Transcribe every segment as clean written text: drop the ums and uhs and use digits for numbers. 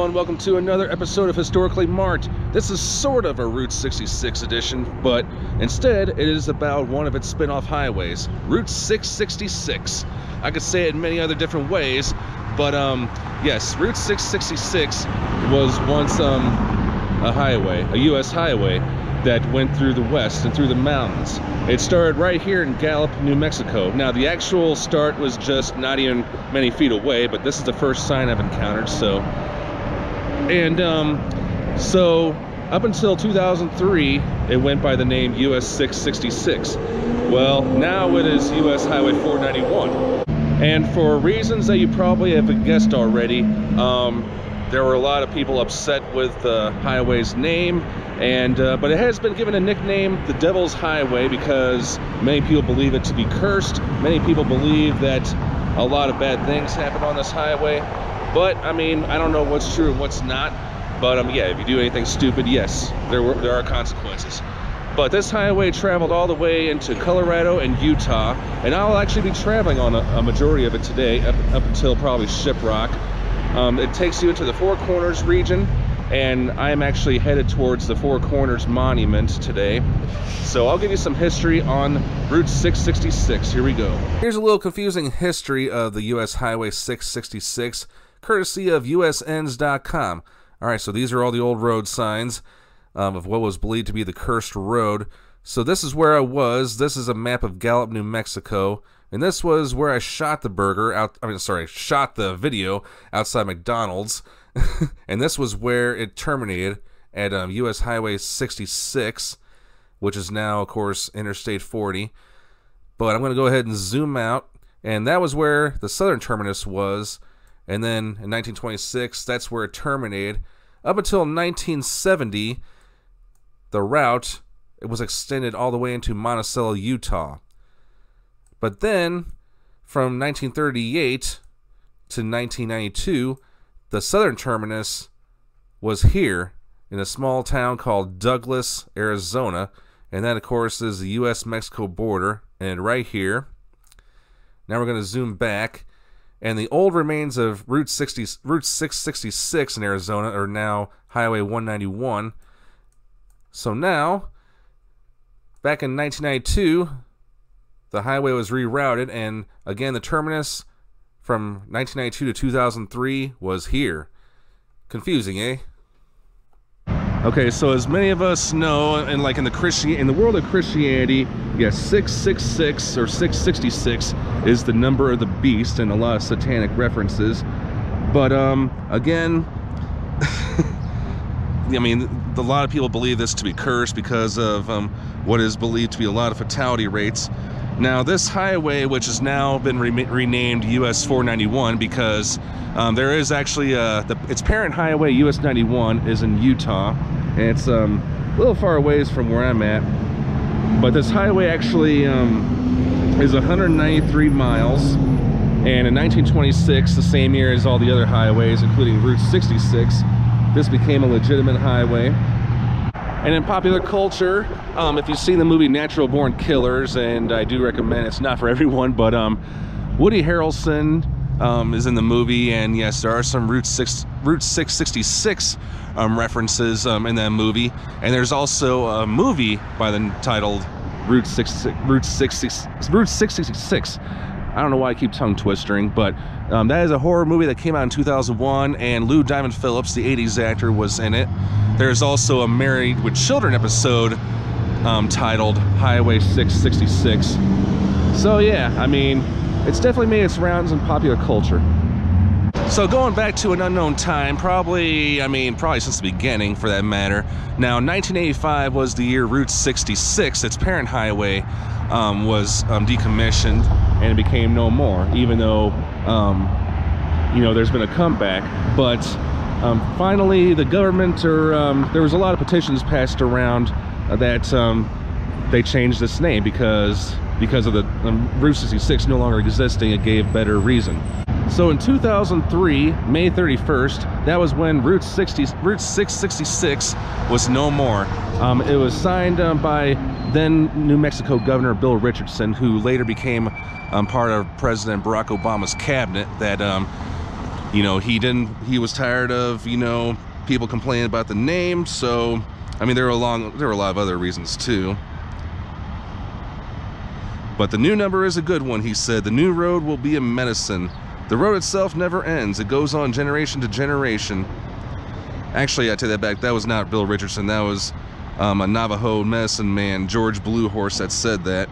Hello and welcome to another episode of Historically Marked. This is sort of a Route 66 edition, but instead it is about one of its spin-off highways, Route 666. I could say it in many other different ways, but yes, Route 666 was once a highway, a U.S. highway that went through the west and through the mountains. It started right here in Gallup, New Mexico. Now the actual start was just not even many feet away, but this is the first sign I've encountered, so up until 2003 it went by the name US 666. Well, now it is US Highway 491, and for reasons that you probably have guessed already, there were a lot of people upset with the highway's name, and but it has been given a nickname, the Devil's Highway, because many people believe it to be cursed. Many people believe that a lot of bad things happen on this highway. But I mean, I don't know what's true and what's not. But yeah, if you do anything stupid, yes, there are consequences. But this highway traveled all the way into Colorado and Utah, and I'll actually be traveling on a majority of it today, up until probably Shiprock. It takes you into the Four Corners region, and I am actually headed towards the Four Corners Monument today. So I'll give you some history on Route 666. Here we go. Here's a little confusing history of the US Highway 666, courtesy of usns.com. Alright, so these are all the old road signs of what was believed to be the cursed road. So this is where I was. This is a map of Gallup, New Mexico. And this was where I shot shot the video outside McDonald's. And this was where it terminated at US Highway 66, which is now, of course, Interstate 40. But I'm going to go ahead and zoom out. And that was where the southern terminus was. And then in 1926, that's where it terminated. Up until 1970, the route, it was extended all the way into Monticello, Utah. But then, from 1938 to 1992, the southern terminus was here in a small town called Douglas, Arizona. And that, of course, is the U.S.-Mexico border. And right here, now we're going to zoom back. And the old remains of Route 666 in Arizona are now Highway 191. So now, back in 1992, the highway was rerouted, and again, the terminus from 1992 to 2003 was here. Confusing, eh? Okay, so as many of us know, and like in the world of Christianity, yes, 666 or 666 is the number of the beast, and a lot of satanic references. But again, I mean, a lot of people believe this to be cursed because of what is believed to be a lot of fatality rates. Now, this highway, which has now been renamed US 491, because there is actually its parent highway, US 91, is in Utah, and it's a little far away from where I'm at. But this highway actually is 193 miles, and in 1926, the same year as all the other highways, including Route 66, this became a legitimate highway. And in popular culture, if you've seen the movie Natural Born Killers, and I do recommend, it's not for everyone, but Woody Harrelson is in the movie, and yes, there are some Route 666 references in that movie. And there's also a movie by the titled Route 666. I don't know why I keep tongue twistering, but that is a horror movie that came out in 2001, and Lou Diamond Phillips, the 80s actor, was in it. There's also a Married with Children episode titled Highway 666. So yeah, I mean, it's definitely made its rounds in popular culture. So going back to an unknown time, probably since the beginning for that matter. Now, 1985 was the year Route 66, its parent highway, was decommissioned, and it became no more, even though there's been a comeback. But finally the government, there was a lot of petitions passed around that they changed this name because of the Route 66 no longer existing. It gave better reason. So in 2003, May 31st, that was when Route 666 was no more. It was signed by then New Mexico Governor Bill Richardson, who later became part of President Barack Obama's cabinet, that you know, he was tired of, you know, people complaining about the name. So I mean, there were a lot of other reasons too. But the new number is a good one, he said. The new road will be a medicine. The road itself never ends. It goes on generation to generation. Actually, I take that back. That was not Bill Richardson. That was a Navajo medicine man, George Blue Horse, that said that.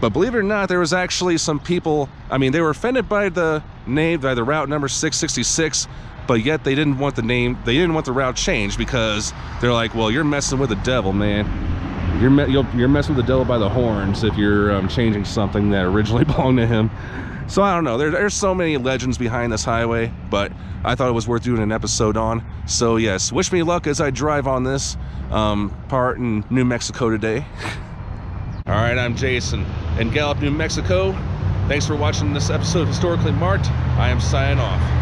But believe it or not, there was actually some people, I mean, they were offended by the name, by the route number 666, but yet they didn't want the name, they didn't want the route changed, because they're like, well, you're messing with the devil, man. You're messing with the devil by the horns if you're changing something that originally belonged to him. So I don't know, there's so many legends behind this highway, but I thought it was worth doing an episode on. So yes, wish me luck as I drive on this part in New Mexico today. All right, I'm Jason in Gallup, New Mexico. Thanks for watching this episode of Historically Marked. I am signing off.